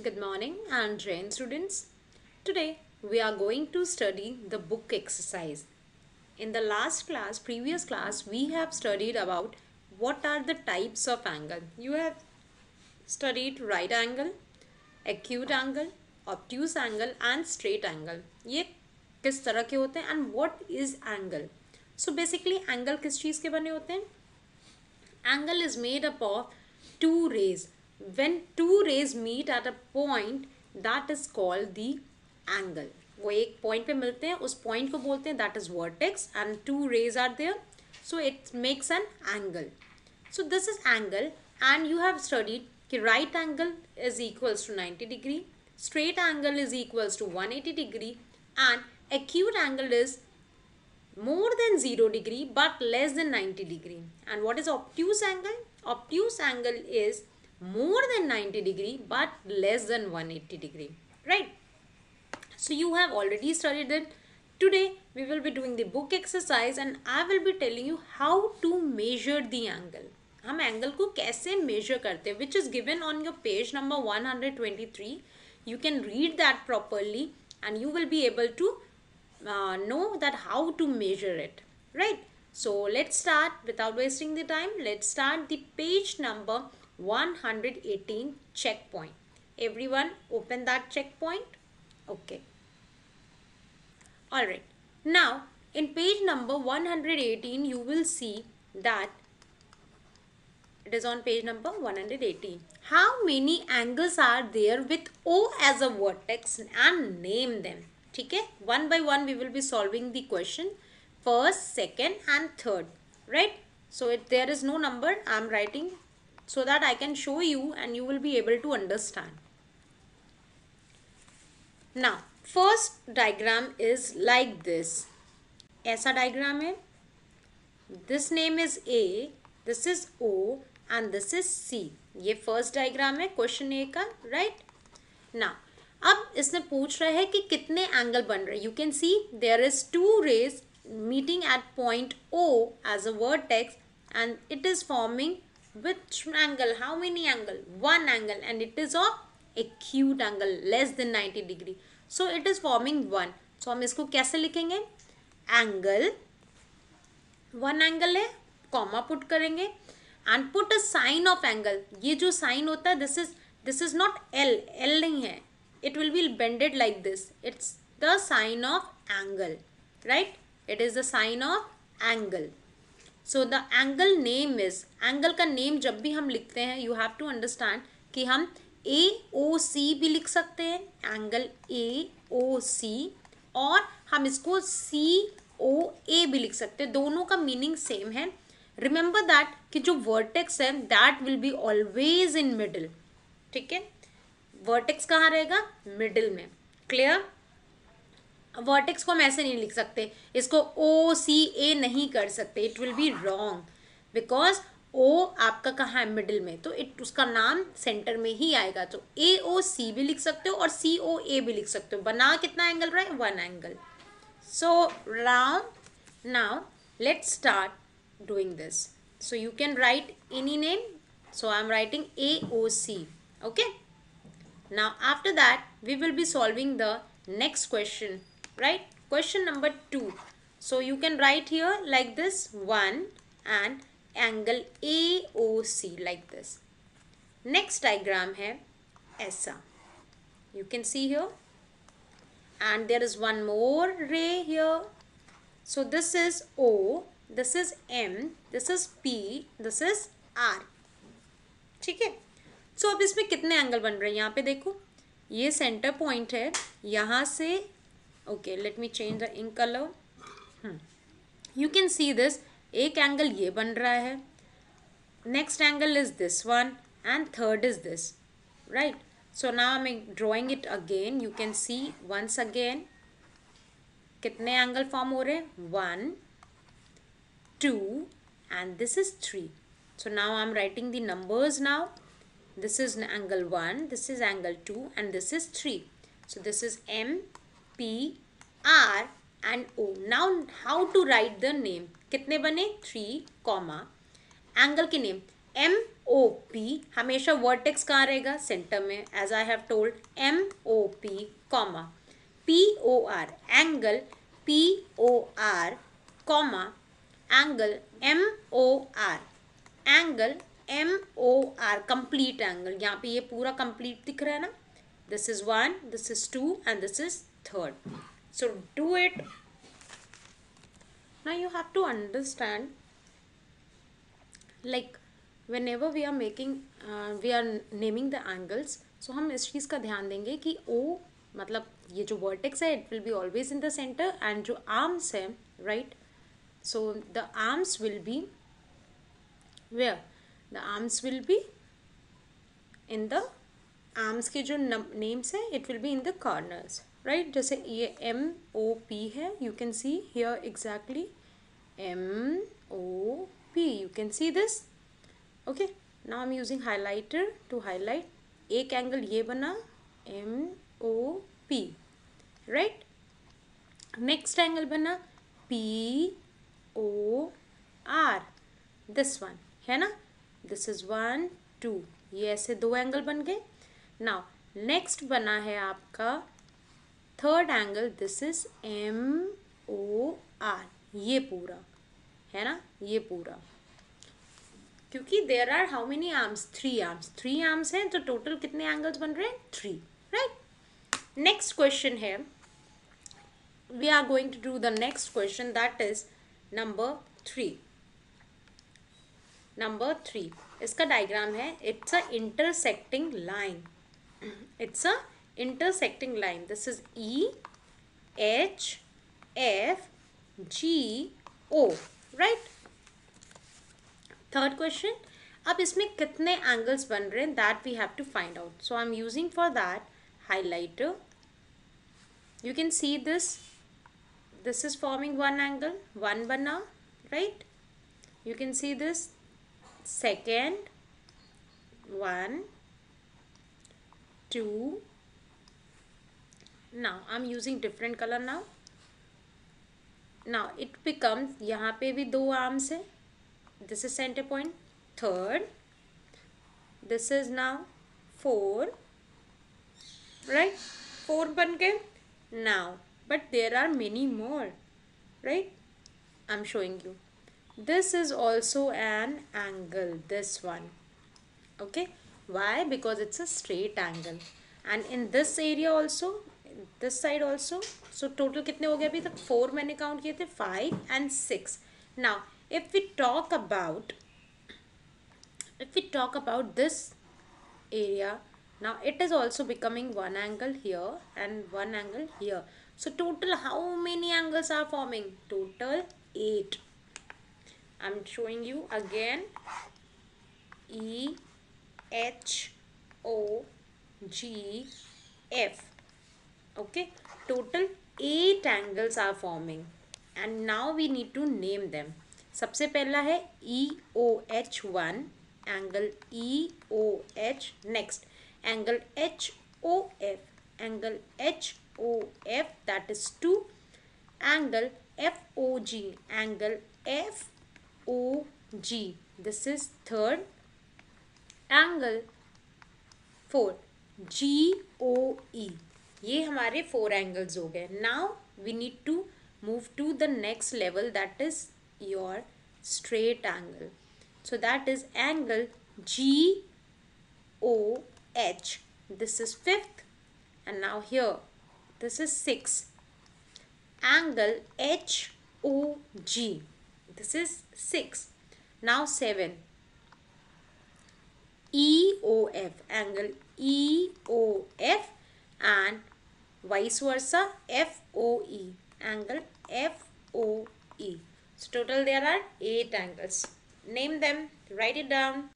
Good morning and Jain students. Today we are going to study the book exercise. In the previous class, we have studied about what are the types of angle. You have studied right angle, acute angle, obtuse angle and straight angle. ये किस तरह के होते हैं and what is angle? So basically angle किस चीज़ के बने होते हैं? Angle is made up of two rays. When two rays meet at a point, that is called the angle. वो एक point पे मिलते हैं, उस point को बोलते हैं that is vertex, and two rays are there, so it makes an angle. So this is angle, and you have studied कि right angle is equals to 90 degree, straight angle is equals to 180 degree, and acute angle is more than 0 degree but less than 90 degree. And what is obtuse angle? Obtuse angle is more than 90 degree but less than 180 degree, right? So you have already studied it. Today we will be doing the book exercise and I will be telling you how to measure the angle. हम angle को कैसे major करते हैं, which is given on your page number 123. You can read that properly and you will be able to know that how to measure it, right? So let's start without wasting the time. Let's start the page number 118 checkpoint. Everyone open that checkpoint. Okay. Alright. Now in page number 118 you will see that it is on page number 118. How many angles are there with O as a vertex and name them? ठीक है, one by one we will be solving the question, first, second and third, right? So there is no number, I am writing so that I can show you and you will be able to understand. Now first diagram is like this. ऐसा diagram है, this name is A, this is O and this is C. ये first diagram है question A का, right? Now अब इसने पूछ रहा है कि कितने एंगल बन रहे हैं. You can see there is two rays meeting at point O as a vertex and it is forming which angle? How many angle? One angle and it is of acute angle less than 90 degree. So it is forming one. So हम इसको कैसे लिखेंगे? Angle, one angle है, comma put करेंगे and put a sign of angle. ये जो sign होता है this is not L, L नहीं है. It will be bended like this. It's the sign of angle, right? It is the sign of angle. So the angle name is, angle का name जब भी हम लिखते हैं you have to understand कि हम AOC भी लिख सकते हैं, angle AOC, और हम इसको COA भी लिख सकते हैं. दोनों का मीनिंग सेम है. Remember that कि जो vertex है that will be always in middle. ठीक है, वर्टेक्स कहाँ रहेगा? मिडिल में. क्लियर? वर्टेक्स को हम ऐसे नहीं लिख सकते, इसको OCA नहीं कर सकते, it will be wrong because O आपका कहाँ है? मिडिल में, तो उसका नाम सेंटर में ही आएगा. तो AOC भी लिख सकते हो और COA भी लिख सकते हो. बना कितना एंगल रहा है? One angle. So now let's start doing this. So you can write any name. So I am writing AOC. okay. Now after that we will be solving the next question, right? Question number 2. So you can write here like this, 1 and angle AOC like this. Next diagram है ऐसा, you can see here, and there is one more ray here. So this is O, this is M, this is P, this is R. ठीक है. सो अब इसमें कितने angle बन रहे हैं? यहाँ पे देखो, ये सेंटर पॉइंट है, यहाँ से okay let me change the ink colour. You can see this, एक एंगल ये बन रहा है, next angle is this one and third is this, right? So now I am drawing it again. You can see once again कितने angle form हो रहे हैं? 1 2 and this is 3. So now I am writing the numbers. Now this is angle 1, this is angle 2 and this is 3. So this is M, P, R and O. Now how to write the name? कितने बने? 3, comma, angle के name M MOP, हमेशा vertex कहाँ रहेगा? Centre में, as I have told. MOP comma POR, angle POR comma angle MOR, angle MOR, complete angle. यहाँ पे ये पूरा कंप्लीट दिख रहा है ना. This is 1, this is 2 and this is 3rd. So do it. Now you have to understand, like whenever we are making we are naming the angles, so हम इस चीज़ का ध्यान देंगे कि O मतलब ये जो vertex है it will be always in the center, and जो arms है, right, so the arms will be where? The arms will be in the arms के जो names है it will be in the corners, right. जैसे ये MOP है, you can see here exactly MOP, you can see this. Okay, now I'm using highlighter to highlight. एक angle ये बना MOP, right. Next angle बना POR, this one है ना. This is 1 2, ये ऐसे दो एंगल बन गए. नाउ नेक्स्ट बना है आपका third angle, this is MOR, ये पूरा है ना, ये पूरा. क्योंकि there are how many arms? 3 arms. 3 arms हैं तो टोटल कितने एंगल्स बन रहे हैं? 3, राइट. नेक्स्ट क्वेश्चन है, we are going to do the next question, that is number 3. Number 3, इसका डायग्राम है. It's a intersecting line. It's a intersecting line. This is EHFGO, right. Third question. अब इसमें कितने angles बन रहे हैं? That we have to find out. So I am using for that highlighter. You can see this. This is forming one angle, one bana, right. You can see this second, 1 2. Now I'm using different color now. Now it becomes, यहाँ पे भी 2 arms है. This is center point. Third, this is now 4, right. 4 बन गए. Now but there are many more, right. I'm showing you. This is also an angle, this one. Okay, why? Because it's a straight angle. And in this area also, this side also. So total कितने हो गए अभी तक? 4 मैंने count किए थे, 5 and 6. Now if we talk about this area, now it is also becoming one angle here and one angle here. So total how many angles are forming? Total 8. I'm showing you again. EHOGF. Okay, total 8 angles are forming, and now we need to name them. सबसे पहला है EOH1, angle EOH. Next angle HOF, angle HOF, that is 2. Angle FOG, angle FOG, this is third. Angle 4 GOE. ये हमारे 4 angles हो गए. Now we need to move to the next level, that is your straight angle. So that is angle GOH. This is 5th, and now here this is 6. Angle HOG, this is 6. Now 7. EOF, angle EOF, and vice versa FOE, angle FOE. So total there are 8 angles. Name them, write it down.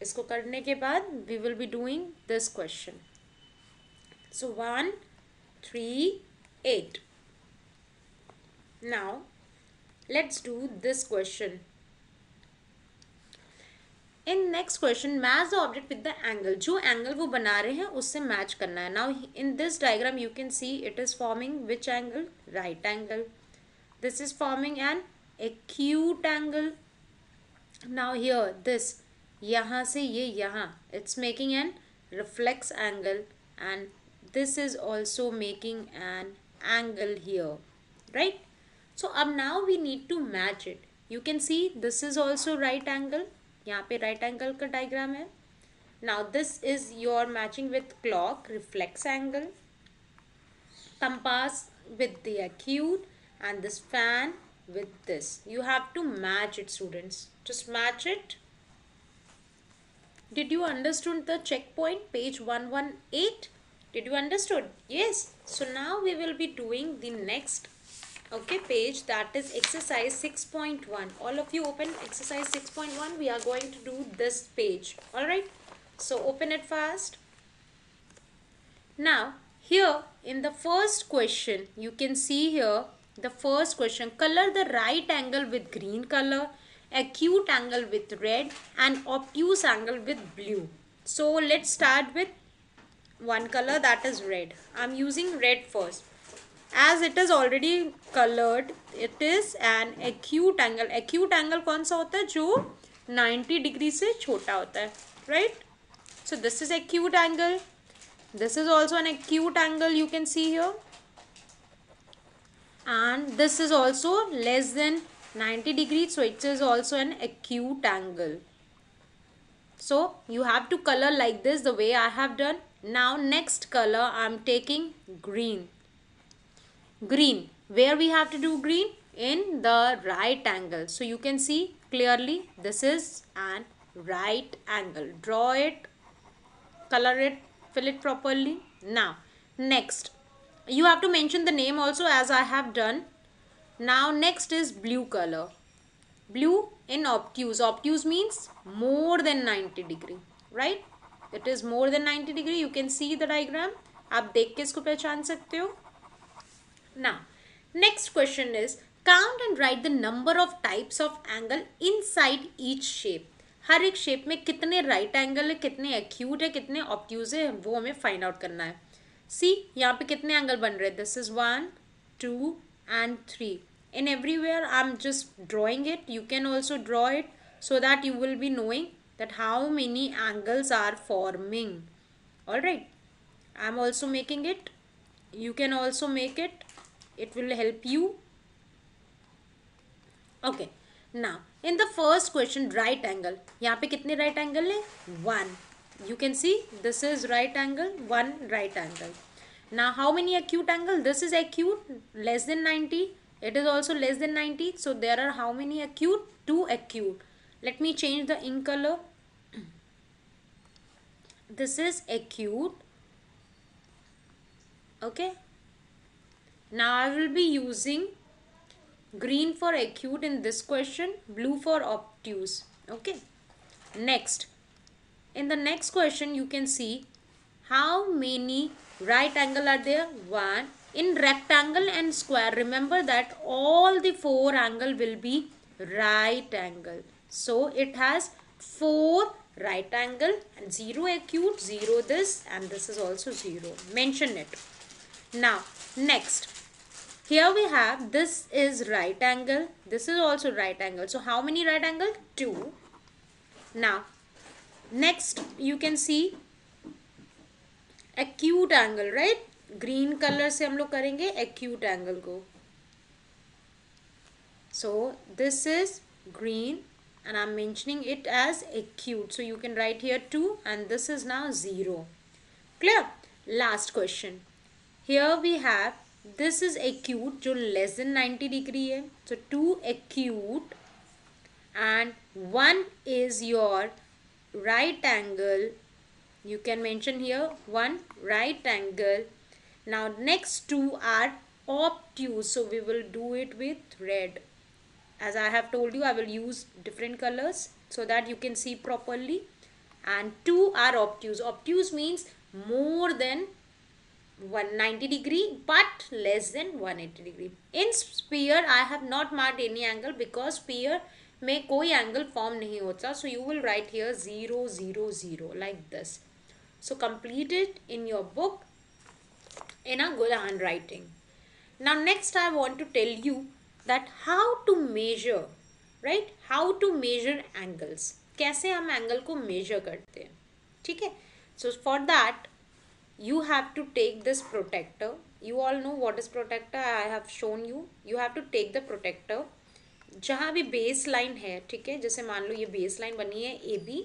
इसको करने के बाद we will be doing this question. So 1 3 8. Now let's do this question. In next question, match the object with the angle. जो angle वो बना रहे हैं उससे match करना है. Now in this diagram you can see it is forming which angle? Right angle. This is forming an acute angle. Now here this, यहाँ से ये यहाँ, it's making an reflex angle, and this is also making an angle here, right? So अब now we need to match it. You can see this is also right angle. यहाँ पे right angle का diagram है. Now this is your matching with clock, reflex angle, compass with the acute, and this fan with this. You have to match it, students. Just match it. Did you understood the checkpoint, page 118? Did you understood? Yes. So now we will be doing the next page, that is exercise 6.1. All of you open exercise 6.1. We are going to do this page. Alright. So open it fast. Now here in the first question, you can see here the first question, color the right angle with green color, acute angle with red, and obtuse angle with blue. So let's start with one color, that is red. I'm using red first. As it is already colored, it is an acute angle. Acute angle कौन सा होता है? जो 90 degree से छोटा होता है, right? So this is acute angle. This is also an acute angle, you can see here. And this is also less than 90 degrees, so it is also an acute angle. So you have to color like this, the way I have done. Now next color I am taking green. Green. Where we have to do green? In the right angle. So you can see clearly this is an right angle. Draw it, color it, fill it properly. Now next you have to mention the name also, as I have done. Now next is blue color. Blue in obtuse. Obtuse means more than 90 degree, right? It is more than 90 degree. You can see the diagram. आप देख के इसको पहचान सकते हो. Now next question is, count and write the number of types of angle inside each shape. हर एक shape में कितने राइट एंगल है, कितने एक्यूट है, कितने ऑब्ट्यूज है, वो हमें फाइंड आउट करना है. सी यहाँ पे कितने एंगल बन रहे हैं? This is 1, 2 and 3. In everywhere I'm just drawing it. You can also draw it so that you will be knowing that how many angles are forming. Alright, I'm also making it. You can also make it. It will help you. Okay, now in the first question, right angle. यहाँ पे कितने right angle है? 1. You can see this is right angle, 1 right angle. Now how many acute angle? This is acute, less than 90. It is also less than 90. So there are how many acute? 2 acute. Let me change the ink color. This is acute. Okay. Now I will be using green for acute in this question, blue for obtuse. Okay. Next. In the next question you can see how many right angle are there? 1. In rectangle and square, remember that all the 4 angle will be right angle. So it has 4 right angle and 0 acute, 0 this, and this is also 0. Mention it. Now next, here we have, this is right angle, this is also right angle. So how many right angle? 2. Now next you can see acute angle, right? Green colour से हम लोग करेंगे acute angle को. So this is green and I'm mentioning it as acute. So you can write here 2 and this is now 0. Clear? Last question. Here we have, this is acute जो less than 90 degree है. So 2 acute and 1 is your right angle. You can mention here 1 right angle. Now next 2 are obtuse. So we will do it with red. As I have told you, I will use different colors so that you can see properly. And 2 are obtuse. Obtuse means more than 190 degree but less than 180 degree. In sphere, I have not marked any angle because sphere में कोई angle form नहीं होता. So you will write here 0, 0, 0 like this. So complete it in your book in a good handwriting. Now next I want to tell you that how to measure right, how to measure angles, कैसे हम angle को measure करते हैं, ठीक है। So for that you have to take this protector. You all know what is protector, I have shown you. You have to take the protector जहाँ भी base line है, ठीक है, जैसे मान लो ये बेस लाइन बनी है ए बी,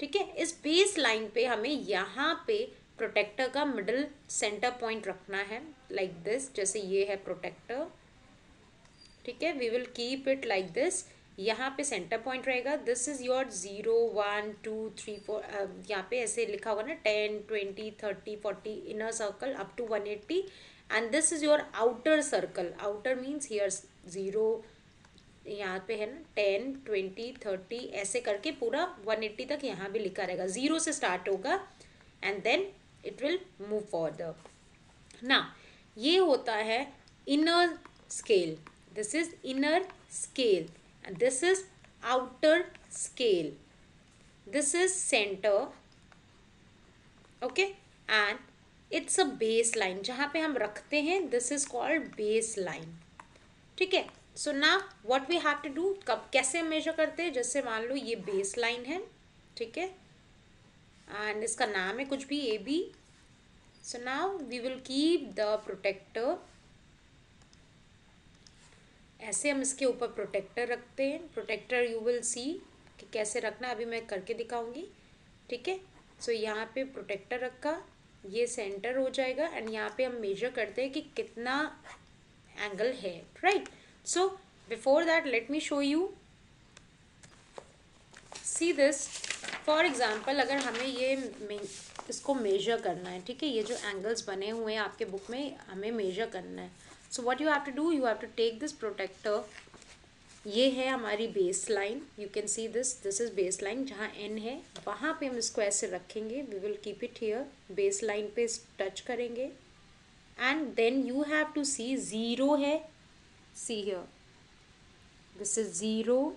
ठीक है, इस बेस लाइन पे हमें यहाँ पे प्रोटेक्टर का मिडल सेंटर पॉइंट रखना है लाइक दिस, जैसे ये है प्रोटेक्टर, ठीक है, we will keep it like this, यहाँ पे सेंटर पॉइंट रहेगा, दिस इज योर 0 1 2 3 4, यहाँ पे ऐसे लिखा होगा ना 10 20 30 40 inner circle up to 180, and this is your outer circle, outer means here 0, यहाँ पे है ना 10 20 30 ऐसे करके पूरा 180 तक यहाँ भी लिखा रहेगा, 0 से स्टार्ट होगा and then it will move further ना। ये होता है inner scale, this is inner scale and this is outer scale, this is center, okay, and it's a baseline जहाँ पे हम रखते हैं, this is called baseline, ठीक है। सो now what we have to do, कब कैसे हम मेजर करते हैं, जैसे मान लो ये baseline है, ठीक है, and इसका नाम है कुछ भी A B, so now we will keep the protector, ऐसे हम इसके ऊपर प्रोटेक्टर रखते हैं, प्रोटेक्टर यू विल सी कि कैसे रखना, अभी मैं करके दिखाऊंगी, ठीक है। सो यहाँ पे प्रोटेक्टर रखा, ये सेंटर हो जाएगा एंड यहाँ पे हम मेजर करते हैं कि कितना एंगल है, right. So before that let me show you, see this, for example अगर हमें ये इसको मेजर करना है, ठीक है, ये जो एंगल्स बने हुए हैं आपके बुक में हमें मेजर करना है, so what you have to do, you have to take this protractor, ये है हमारी base line, you can see this is base line, जहाँ एन है वहाँ पे हम इसको ऐसे रखेंगे, we will keep it here, base line पे टच करेंगे and then you have to see 0 है, see here this is 0,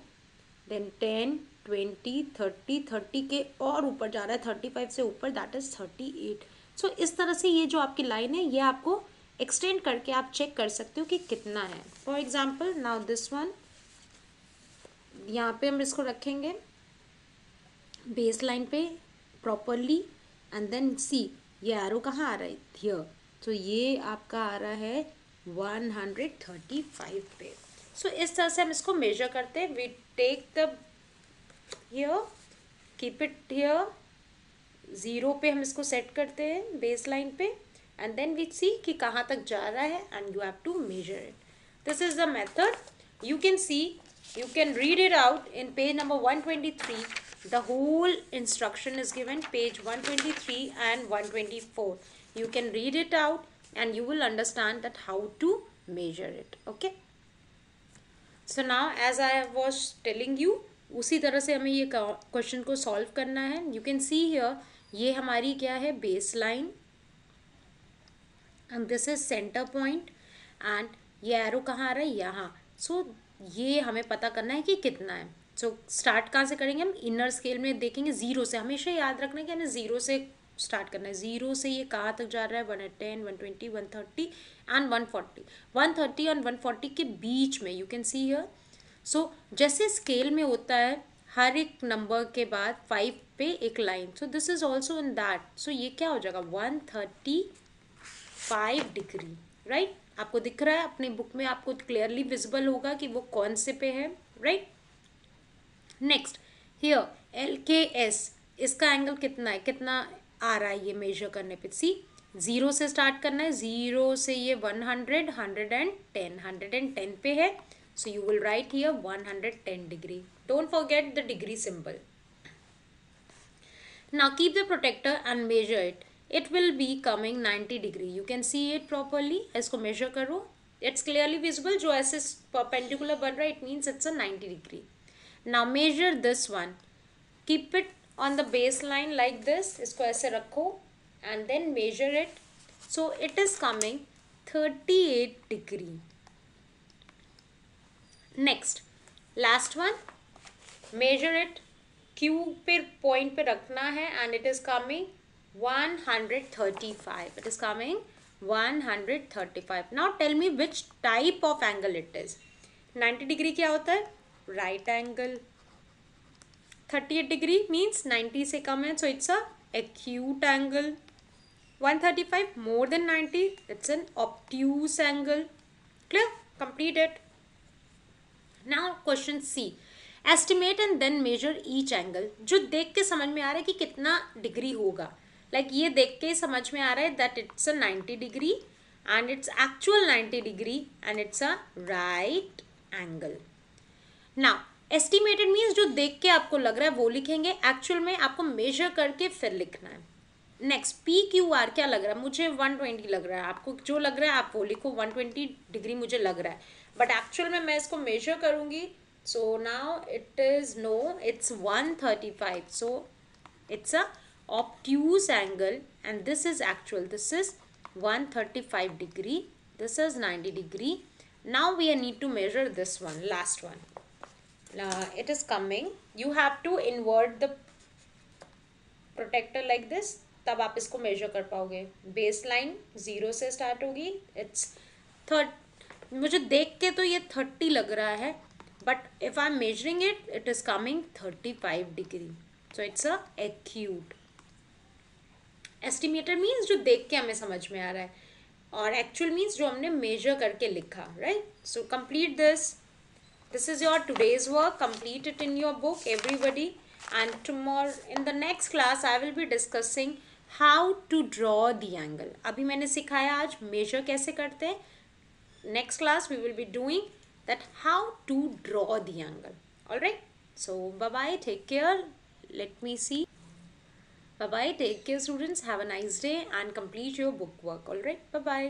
then 10 20 30 30 के और ऊपर जा रहा है, 35 से ऊपर, दैट इज 38। सो इस तरह से ये जो आपकी लाइन है ये आपको एक्सटेंड करके आप चेक कर सकते हो कि कितना है। For example now this one, यहाँ पे हम इसको रखेंगे बेस लाइन पे प्रॉपरली एंड देन सी ये एरो कहाँ आ रहा है, हियर, तो ये आपका आ रहा है 135 पे। सो इस तरह से हम इसको मेजर करते हैं, we take the here, keep it here, 0 पे हम इसको सेट करते हैं बेस लाइन पे and then we see कि कहाँ तक जा रहा है and you have to measure it. This is the method. You can see, you can read it out in page number 123. The whole instruction is given, page 123 and 124. You can read it out and you will understand that how to measure it. Okay. So now as I was telling you, उसी तरह से हमें ये question को solve करना है. You can see here, ये हमारी क्या है, base line, and this is center point, and ये एरो कहाँ आ रहा है, यहाँ. सो ये हमें पता करना है कि कितना है. सो स्टार्ट कहाँ से करेंगे हम, इनर स्केल में देखेंगे 0 से. हमेशा याद रखना है कि हमें 0 से स्टार्ट करना है. 0 से ये कहाँ तक जा रहा है, 110 120 130 एंड 140. 130 और 140 के बीच में, यू कैन सी हियर. सो जैसे स्केल में होता है हर एक नंबर के बाद 5 पे एक line, so this is also in that. So ये क्या हो जाएगा, 135 डिग्री, राइट. आपको दिख रहा है अपनी बुक में, आपको क्लियरली विजिबल होगा कि वो कौन से पे है, राइट. नेक्स्ट हियर LKS, इसका एंगल कितना है, कितना आ रहा है ये मेजर करने पे. सी 0 से स्टार्ट करना है. 0 से ये 100 110 पे है. So you will write here 110 degree. Don't forget the degree symbol. Now keep the protector and measure it. It will be coming 90 degree. You can see it properly. इसको measure करो. It's clearly visible. जो ऐसे perpendicular बन रहा है, it means it's a 90 degree. Now measure this one. Keep it on the baseline like this. इसको ऐसे रखो and then measure it. So it is coming 38 degree. Next, last one, measure it. Q पे point पे रखना है and it is coming 135. It is coming 135. Now tell me which type of angle it is. 90 degree क्या होता है, right angle. 38 degree means 90 से कम है, so it's a acute angle. 135 more than 90, it's an obtuse angle. Clear? Complete it. Now question C. Estimate and then measure each angle. जो देख के समझ में आ रहा है कि कितना डिग्री होगा. Like ये देख के समझ में आ रहा है that it's a 90 degree and it's actual 90 degree and it's a right angle. Now estimated means जो देख के आपको लग रहा है वो लिखेंगे, एक्चुअल में आपको मेजर करके फिर लिखना है. नेक्स्ट पी क्यू आर क्या लग रहा है, मुझे 120 लग रहा है, आपको जो लग रहा है आप वो लिखो. 120 डिग्री मुझे लग रहा है, बट एक्चुअल में मैं इसको मेजर करूंगी. So now it is no, it's 135. So it's a obtuse angle and this is actual. This is 135 degree, this is 90 degree. Now we need to measure this one, last one. It is coming. You have to invert the protector like this, तब आप इसको major कर पाओगे. Base line 0 से start होगी. It's मुझे देख के तो ये 30 लग रहा है, but if I am measuring it, it is coming 35 degree. So it's a acute. Estimator means जो देख के हमें समझ में आ रहा है, और एक्चुअल मीन्स जो हमने मेजर करके लिखा. Right? So complete this. This is your today's work. Complete it in your book, everybody. And tomorrow in the next class I will be discussing how to draw the angle. अभी मैंने सिखाया आज measure कैसे करते हैं. Next class we will be doing that how to draw the angle. All right. So bye bye. Take care. Let me see. Bye bye. Take care, students. Have a nice day and complete your book work. All right. Bye bye.